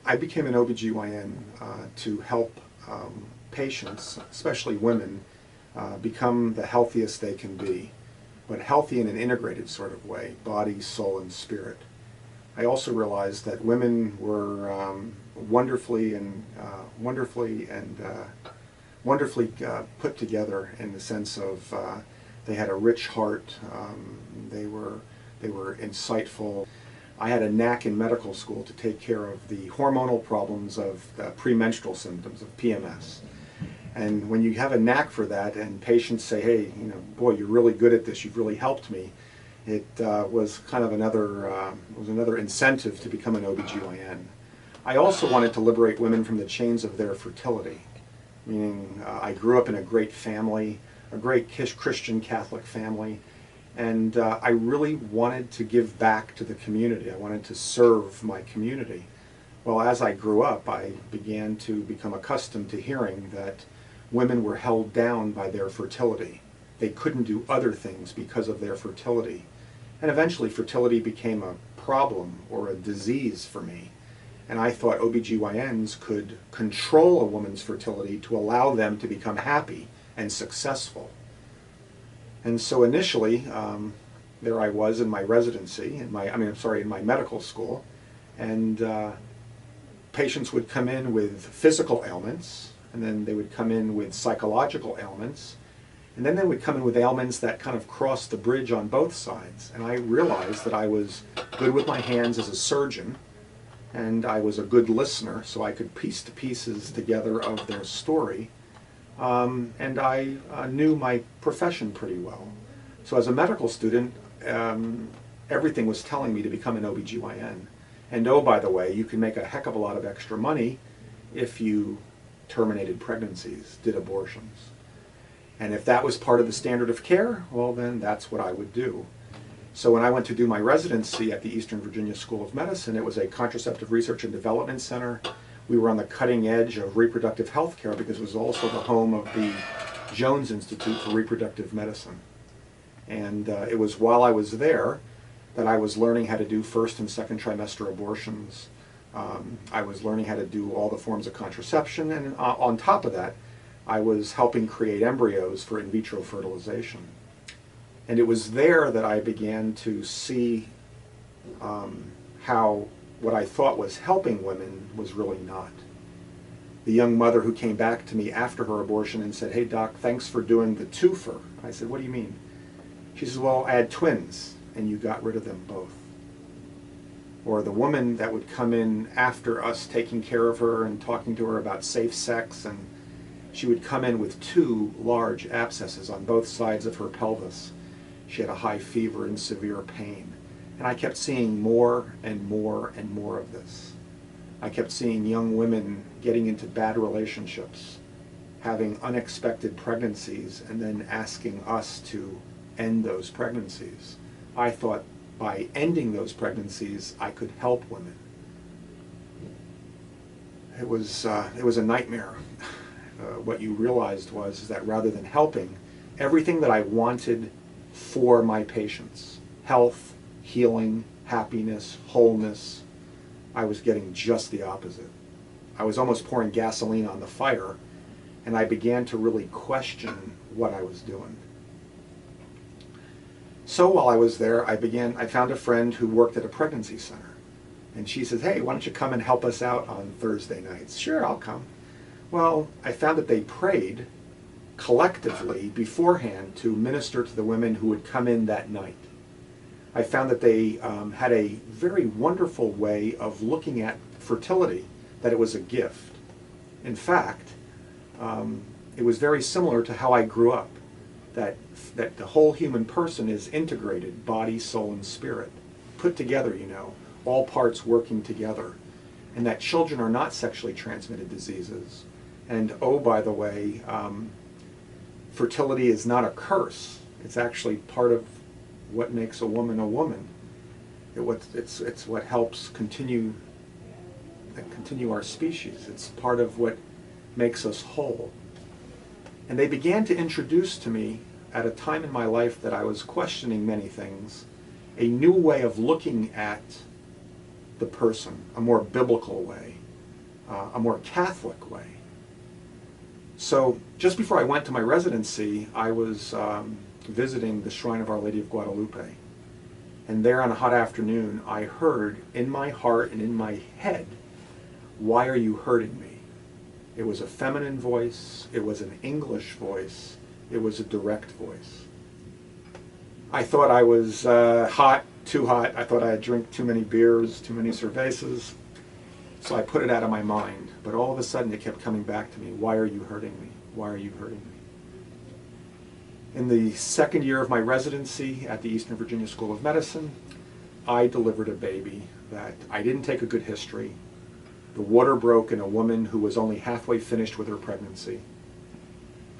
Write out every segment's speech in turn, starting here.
I became an OBGYN to help patients, especially women, become the healthiest they can be, but healthy in an integrated sort of way, body, soul, and spirit. I also realized that women were wonderfully put together in the sense of they had a rich heart, they were insightful. I had a knack in medical school to take care of the hormonal problems of the premenstrual symptoms of PMS. And when you have a knack for that and patients say, hey, boy, you're really good at this, you've really helped me, it was kind of another incentive to become an OBGYN. I also wanted to liberate women from the chains of their fertility, meaning I grew up in a great family, a great Christian Catholic family, and I really wanted to give back to the community. I wanted to serve my community. Well, as I grew up, I began to become accustomed to hearing that women were held down by their fertility. They couldn't do other things because of their fertility. And eventually fertility became a problem or a disease for me. And I thought OBGYNs could control a woman's fertility to allow them to become happy and successful. And so initially, there I was in my residency, in my medical school, and patients would come in with physical ailments, and then they would come in with psychological ailments, and then they would come in with ailments that kind of crossed the bridge on both sides. And I realized that I was good with my hands as a surgeon, and I was a good listener, so I could piece the pieces together of their story. And I knew my profession pretty well. So as a medical student, everything was telling me to become an OBGYN. And oh, by the way, you can make a heck of a lot of extra money if you terminated pregnancies, did abortions. And if that was part of the standard of care, well then that's what I would do. So when I went to do my residency at the Eastern Virginia School of Medicine, it was a contraceptive research and development center. We were on the cutting edge of reproductive health care because it was also the home of the Jones Institute for Reproductive Medicine. And it was while I was there that I was learning how to do first and second trimester abortions. I was learning how to do all the forms of contraception, and on top of that, I was helping create embryos for in vitro fertilization. And it was there that I began to see how what I thought was helping women was really not. The young mother who came back to me after her abortion and said, hey doc, thanks for doing the twofer. I said, what do you mean? She says, well, I had twins and you got rid of them both. Or the woman that would come in after us taking care of her and talking to her about safe sex, and she would come in with 2 large abscesses on both sides of her pelvis. She had a high fever and severe pain. And I kept seeing more and more and more of this. I kept seeing young women getting into bad relationships, having unexpected pregnancies, and then asking us to end those pregnancies. I thought by ending those pregnancies, I could help women. It was a nightmare. What you realized was that rather than helping, everything that I wanted for my patients, health, healing, happiness, wholeness, I was getting just the opposite. I was almost pouring gasoline on the fire, and I began to really question what I was doing. So while I was there, I found a friend who worked at a pregnancy center. And she says, hey, why don't you come and help us out on Thursday nights? Sure, I'll come. Well, I found that they prayed collectively beforehand to minister to the women who would come in that night. I found that they had a very wonderful way of looking at fertility, that it was a gift. In fact, it was very similar to how I grew up, that the whole human person is integrated, body, soul, and spirit, put together, all parts working together, and that children are not sexually transmitted diseases. And oh, by the way, fertility is not a curse. It's actually part of what makes a woman a woman. It's what helps continue our species. It's part of what makes us whole. And they began to introduce to me, at a time in my life that I was questioning many things, a new way of looking at the person, a more biblical way. a more Catholic way. So just before I went to my residency, I was visiting the Shrine of Our Lady of Guadalupe. And there on a hot afternoon, I heard in my heart and in my head, "Why are you hurting me?" It was a feminine voice, it was an English voice, it was a direct voice. I thought I was hot, too hot. I thought I had drank too many beers, too many cervezas. So I put it out of my mind. But all of a sudden it kept coming back to me. "Why are you hurting me? Why are you hurting me?" In the second year of my residency at the Eastern Virginia School of Medicine, I delivered a baby that I didn't take a good history. The water broke in a woman who was only halfway finished with her pregnancy.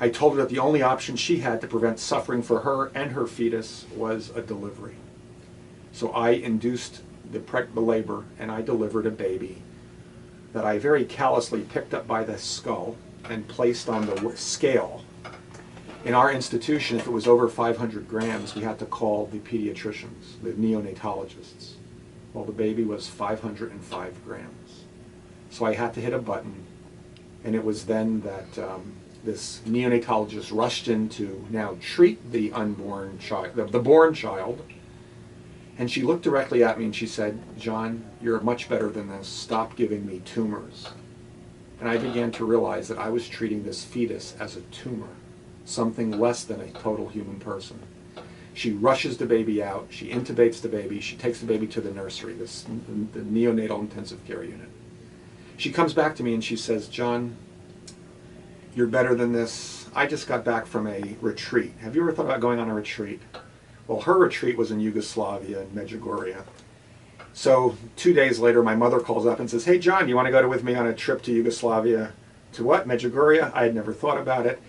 I told her that the only option she had to prevent suffering for her and her fetus was a delivery. So I induced the labor, and I delivered a baby that I very callously picked up by the skull and placed on the scale. In our institution, if it was over 500 grams, we had to call the pediatricians, the neonatologists. Well, the baby was 505 grams. So I had to hit a button, and it was then that this neonatologist rushed in to now treat the unborn child, the born child, and she looked directly at me and she said, "John, you're much better than this. Stop giving me tumors." And I began to realize that I was treating this fetus as a tumor, something less than a total human person. She rushes the baby out, she intubates the baby, she takes the baby to the nursery, the neonatal intensive care unit. She comes back to me and she says, "John, you're better than this. I just got back from a retreat. Have you ever thought about going on a retreat?" Well, her retreat was in Yugoslavia, in Medjugorje. So 2 days later, my mother calls up and says, "Hey, John, you want to go with me on a trip to Yugoslavia?" To what? Medjugorje? I had never thought about it.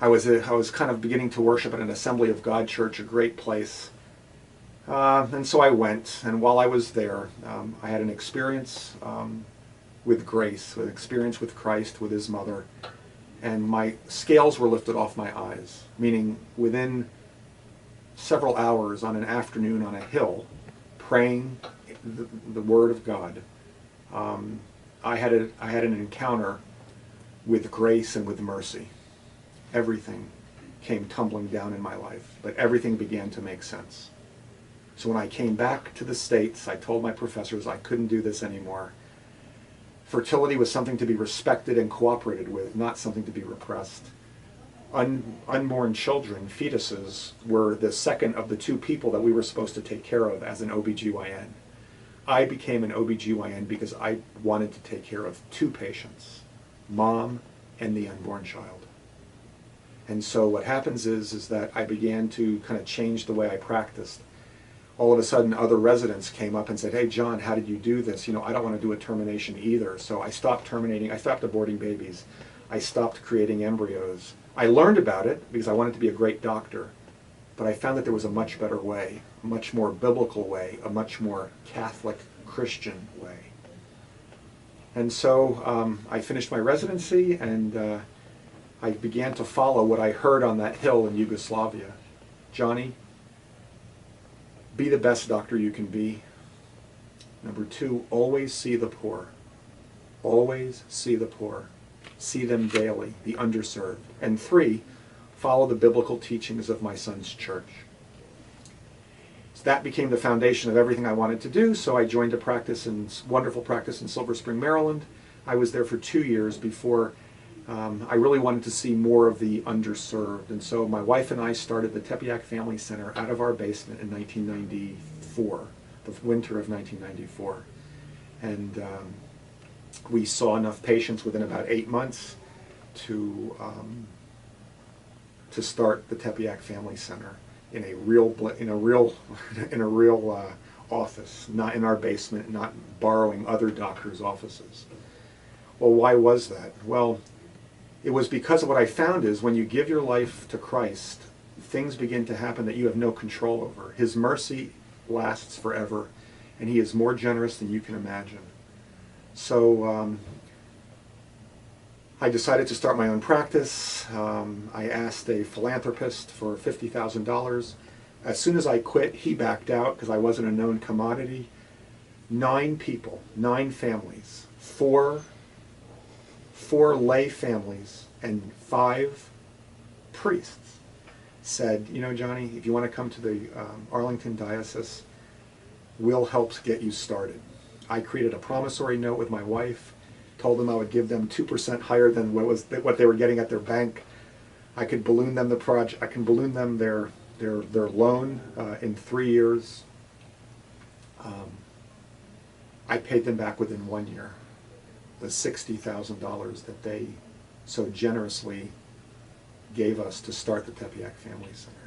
I was kind of beginning to worship at an Assembly of God church, a great place. And so I went, and while I was there, I had an experience with grace, an experience with Christ, with his mother, and my scales were lifted off my eyes, meaning within several hours on an afternoon on a hill, praying the Word of God, I had an encounter with grace and with mercy. Everything came tumbling down in my life, but everything began to make sense. So when I came back to the States, I told my professors I couldn't do this anymore. Fertility was something to be respected and cooperated with, not something to be repressed. Unborn children, fetuses, were the second of the two people that we were supposed to take care of as an OBGYN. I became an OBGYN because I wanted to take care of two patients, mom and the unborn child. And so what happens is that I began to kind of change the way I practiced. All of a sudden, other residents came up and said, "Hey, John, how did you do this? You know, I don't want to do a termination either." So I stopped terminating. I stopped aborting babies. I stopped creating embryos. I learned about it because I wanted to be a great doctor. But I found that there was a much better way, a much more biblical way, a much more Catholic Christian way. And so I finished my residency, and I began to follow what I heard on that hill in Yugoslavia. "Johnny, be the best doctor you can be. Number two, always see the poor. Always see the poor. See them daily, the underserved. And three, follow the biblical teachings of my son's church." So that became the foundation of everything I wanted to do, so I joined a wonderful practice in Silver Spring, Maryland. I was there for 2 years before I really wanted to see more of the underserved. And so my wife and I started the Tepeyac Family Center out of our basement in 1994, the winter of 1994. And we saw enough patients within about 8 months to start the Tepeyac Family Center in a real office, not in our basement, not borrowing other doctors' offices. Well, why was that? Well, it was because of what I found is when you give your life to Christ, things begin to happen that you have no control over. His mercy lasts forever, and he is more generous than you can imagine. So I decided to start my own practice. I asked a philanthropist for $50,000. As soon as I quit, he backed out because I wasn't a known commodity. 9 people, 9 families, 4 4 lay families and 5 priests said, you know, Johnny, if you want to come to the Arlington Diocese, we'll help get you started. I created a promissory note with my wife, told them I would give them 2% higher than what they were getting at their bank. I could balloon them the project. I can balloon them their loan in 3 years. I paid them back within 1 year the $60,000 that they so generously gave us to start the Tepeyac Family Center.